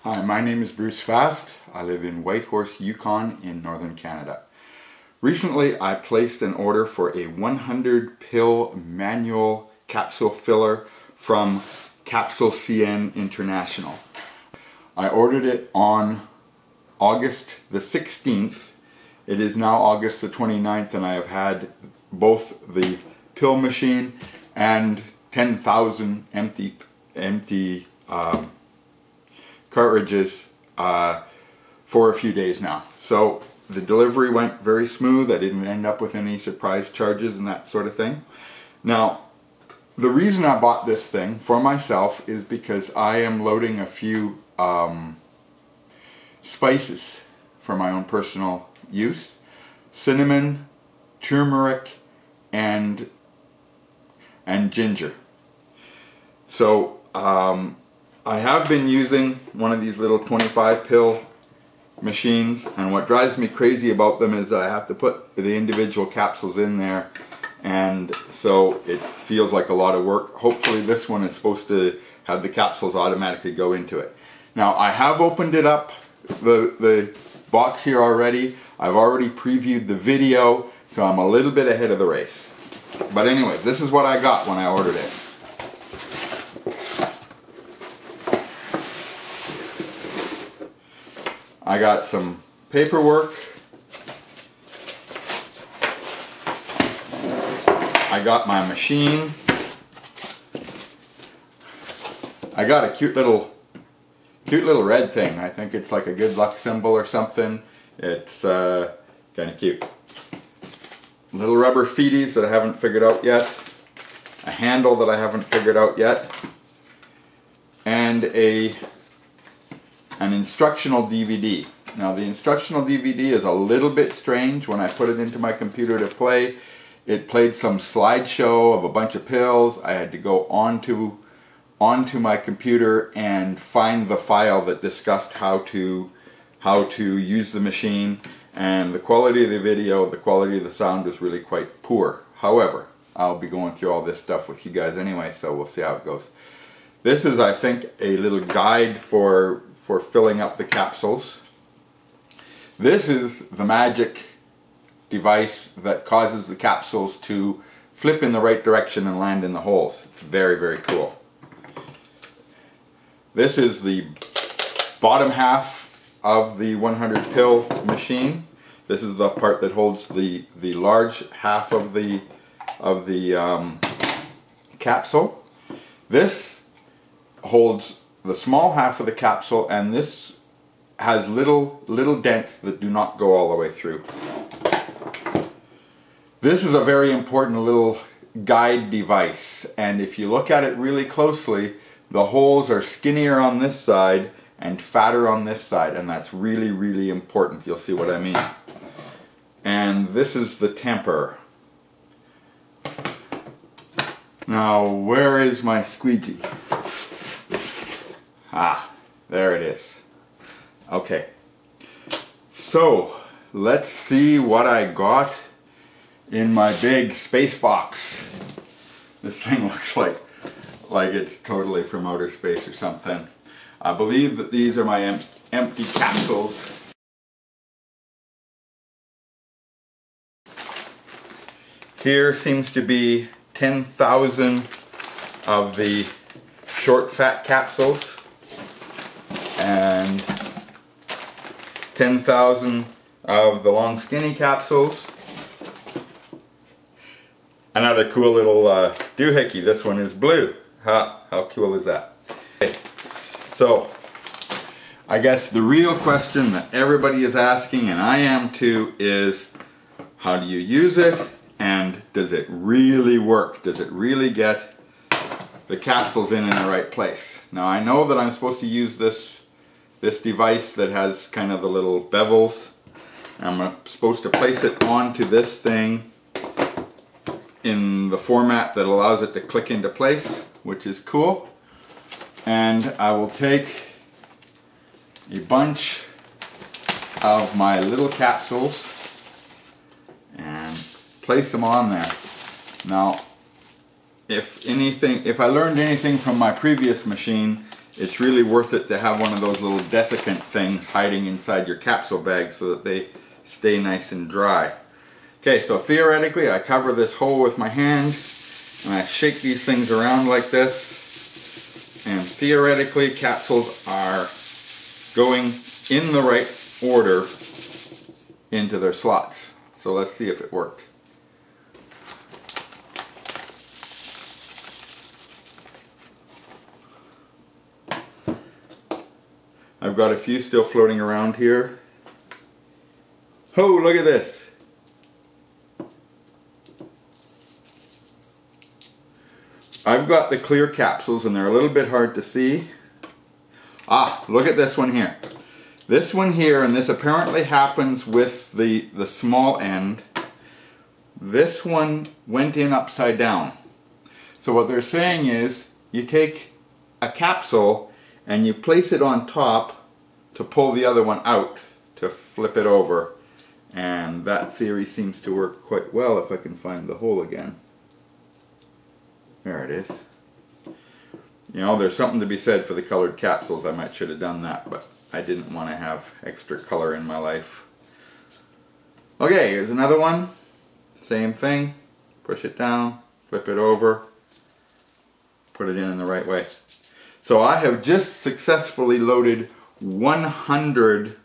Hi, my name is Bruce Fast. I live in Whitehorse, Yukon in northern Canada. Recently I placed an order for a 100 pill manual capsule filler from CapsulCN International. I ordered it on August the 16th. It is now August the 29th and I have had both the pill machine and 10,000 empty cartridges for a few days now. So the delivery went very smooth. I didn't end up with any surprise charges and that sort of thing. Now, the reason I bought this thing for myself is because I am loading a few spices for my own personal use. Cinnamon, turmeric, and ginger. So I have been using one of these little 25 pill machines, and what drives me crazy about them is I have to put the individual capsules in there, and so it feels like a lot of work. Hopefully this one is supposed to have the capsules automatically go into it. Now I have opened it up, the box here already. I've already previewed the video, so I'm a little bit ahead of the race. But anyway, this is what I got when I ordered it. I got some paperwork. I got my machine. I got a cute little red thing. I think it's like a good luck symbol or something. It's kind of cute. Little rubber feeties that I haven't figured out yet. A handle that I haven't figured out yet. And an instructional DVD. Now the instructional DVD is a little bit strange. When I put it into my computer to play, it played some slideshow of a bunch of pills. I had to go onto my computer and find the file that discussed how to use the machine, and the quality of the video, the quality of the sound was really quite poor. However, I'll be going through all this stuff with you guys anyway, so we'll see how it goes. This is, I think, a little guide for filling up the capsules. This is the magic device that causes the capsules to flip in the right direction and land in the holes. It's very, very cool. This is the bottom half of the 100 pill machine. This is the part that holds the large half of the capsule. This holds the small half of the capsule, and this has little dents that do not go all the way through. This is a very important little guide device, and if you look at it really closely, the holes are skinnier on this side and fatter on this side, and that's really, really important. You'll see what I mean. And this is the temper. Now, where is my squeegee? Ah, there it is. Okay, so let's see what I got in my big space box. This thing looks like it's totally from outer space or something. I believe that these are my empty capsules. Here seems to be 10,000 of the short fat capsules and 10,000 of the long skinny capsules. Another cool little doohickey. This one is blue. Ha! How cool is that? Okay. So, I guess the real question that everybody is asking, and I am too, is how do you use it, and does it really work? Does it really get the capsules in the right place? Now I know that I'm supposed to use this device that has kind of the little bevels. I'm supposed to place it onto this thing in the format that allows it to click into place, which is cool. And I will take a bunch of my little capsules and place them on there. Now, if I learned anything from my previous machine, it's really worth it to have one of those little desiccant things hiding inside your capsule bag so that they stay nice and dry. Okay, so theoretically I cover this hole with my hand and I shake these things around like this, and theoretically capsules are going in the right order into their slots. So let's see if it worked. I've got a few still floating around here. Oh, look at this. I've got the clear capsules and they're a little bit hard to see. Ah, look at this one here. This one here, and this apparently happens with the small end. This one went in upside down. So what they're saying is, you take a capsule and you place it on top to pull the other one out, to flip it over. And that theory seems to work quite well if I can find the hole again. There it is. You know, there's something to be said for the colored capsules. I should have done that, but I didn't want to have extra color in my life. Okay, here's another one. Same thing. Push it down, flip it over, put it in the right way. So I have just successfully loaded 100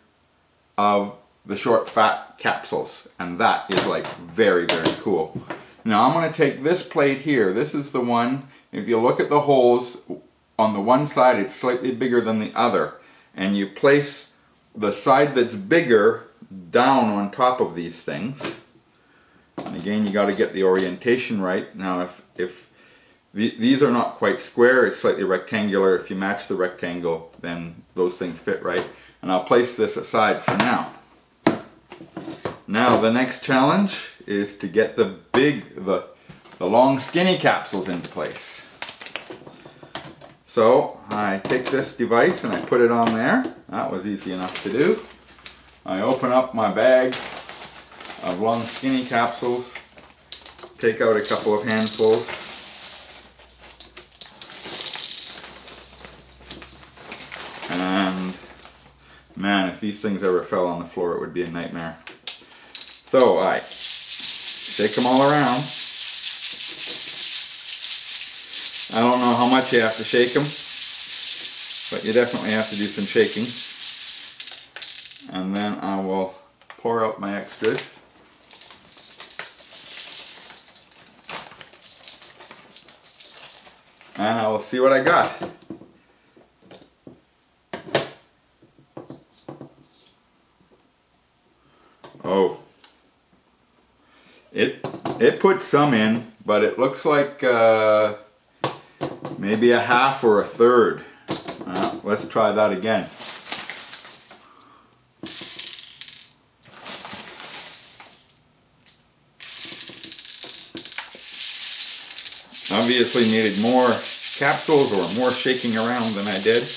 of the short fat capsules, and that is like very, very cool. Now I'm going to take this plate here. This is the one, if you look at the holes, on the one side it's slightly bigger than the other, and you place the side that's bigger down on top of these things. And again, you got to get the orientation right. Now if these are not quite square, it's slightly rectangular. If you match the rectangle, then those things fit right. And I'll place this aside for now. Now the next challenge is to get the long skinny capsules into place. So I take this device and I put it on there. That was easy enough to do. I open up my bag of long skinny capsules, take out a couple of handfuls, and man, if these things ever fell on the floor it would be a nightmare. So I shake them all around. I don't know how much you have to shake them, but you definitely have to do some shaking. And then I will pour out my extras. And I will see what I got. Oh. It put some in, but it looks like maybe a half or a third. Let's try that again. Obviously needed more capsules or more shaking around than I did.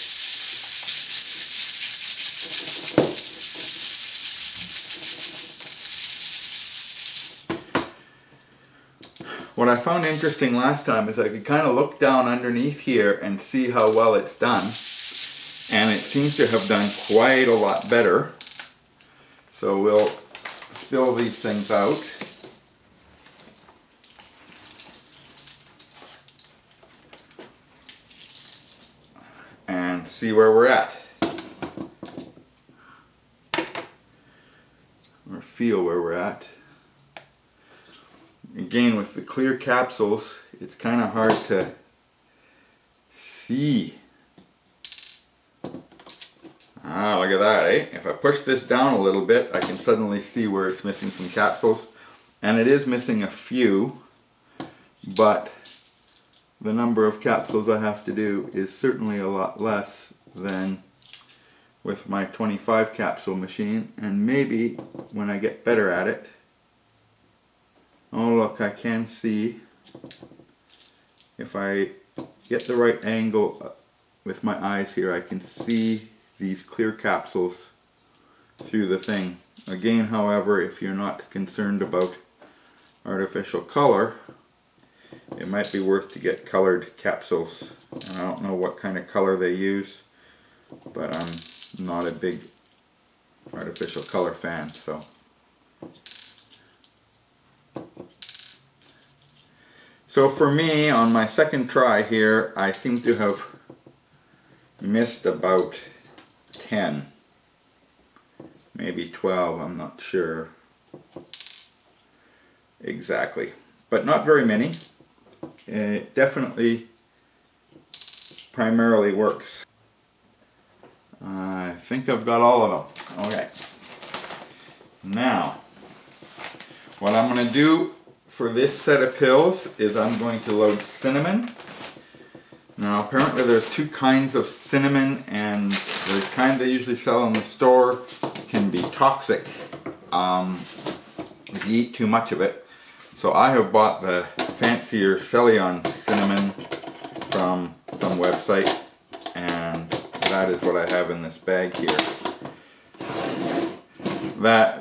What I found interesting last time is I could kind of look down underneath here and see how well it's done. And it seems to have done quite a lot better. So we'll spill these things out. And see where we're at. Or feel where we're at. Again, with the clear capsules, it's kind of hard to see. Ah, look at that, eh? If I push this down a little bit, I can suddenly see where it's missing some capsules. And it is missing a few, but the number of capsules I have to do is certainly a lot less than with my 25 capsule machine. And maybe when I get better at it, oh look, I can see, if I get the right angle with my eyes here, I can see these clear capsules through the thing. Again, however, if you're not concerned about artificial color, it might be worth to get colored capsules. And I don't know what kind of color they use, but I'm not a big artificial color fan, so. So for me, on my second try here, I seem to have missed about 10, maybe 12, I'm not sure exactly, but not very many. It definitely primarily works. I think I've got all of them. Okay. Now, what I'm going to do for this set of pills is I'm going to load cinnamon. Now apparently there's two kinds of cinnamon, and the kind they usually sell in the store can be toxic if you eat too much of it. So I have bought the fancier Celion cinnamon from some website, and that is what I have in this bag here.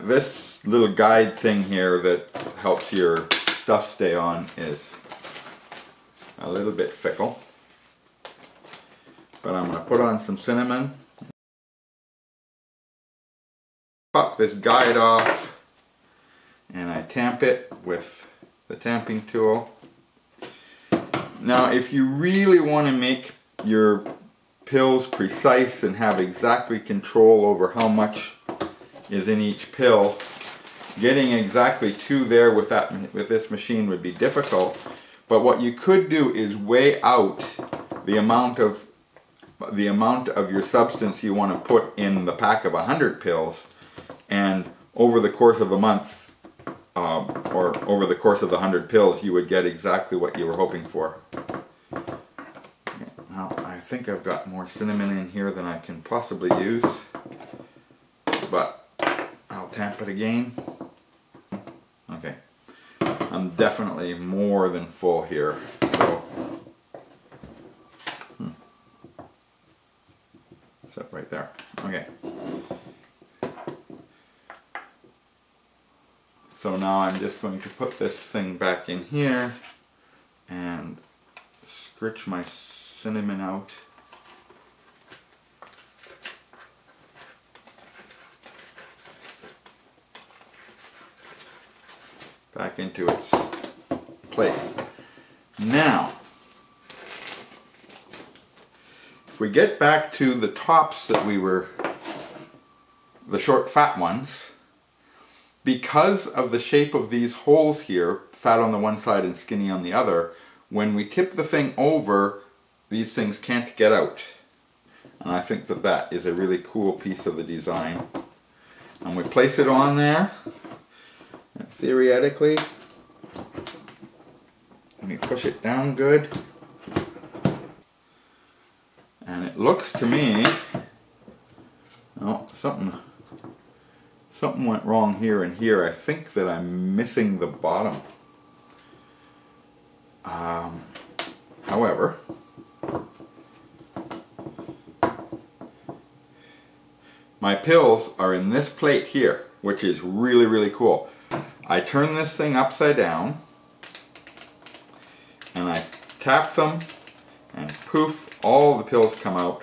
This little guide thing here that helps your stuff stay on is a little bit fickle. But I'm going to put on some cinnamon. Pop this guide off and I tamp it with the tamping tool. Now if you really want to make your pills precise and have exactly control over how much is in each pill, getting exactly two there with this machine would be difficult. But what you could do is weigh out the amount of your substance you want to put in the pack of 100 pills, and over the course of a month or over the course of the 100 pills you would get exactly what you were hoping for. Now I think I've got more cinnamon in here than I can possibly use, but I'll tamp it again. Okay, I'm definitely more than full here, so set right there. Okay. So now I'm just going to put this thing back in here and scritch my cinnamon out. Back into its place. Now, if we get back to the tops that we were, the short fat ones, because of the shape of these holes here, fat on the one side and skinny on the other, when we tip the thing over, these things can't get out. And I think that that is a really cool piece of the design. And we place it on there, and theoretically, let me push it down good. And it looks to me, oh, something went wrong here and here. I think that I'm missing the bottom. However, my pills are in this plate here, which is really, really cool. I turn this thing upside down and I tap them, and poof, all the pills come out.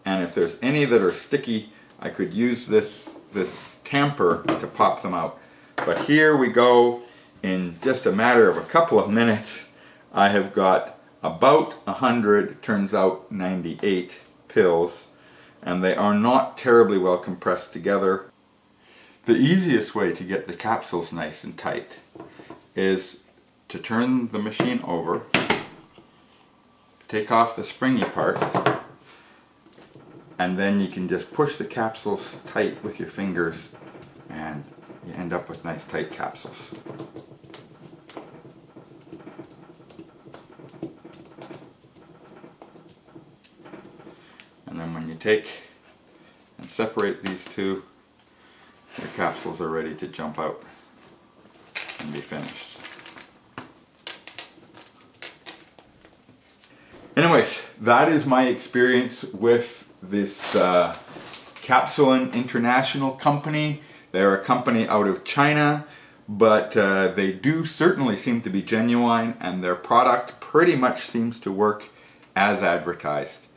And if there's any that are sticky, I could use this tamper to pop them out. But here we go, in just a matter of a couple of minutes, I have got about 100, turns out 98 pills, and they are not terribly well compressed together. The easiest way to get the capsules nice and tight is to turn the machine over, take off the springy part, and then you can just push the capsules tight with your fingers and you end up with nice tight capsules. And then when you take and separate these two, your capsules are ready to jump out and be finished. Anyways, that is my experience with this CapsulCN International company. They're a company out of China, but they do certainly seem to be genuine, and their product pretty much seems to work as advertised.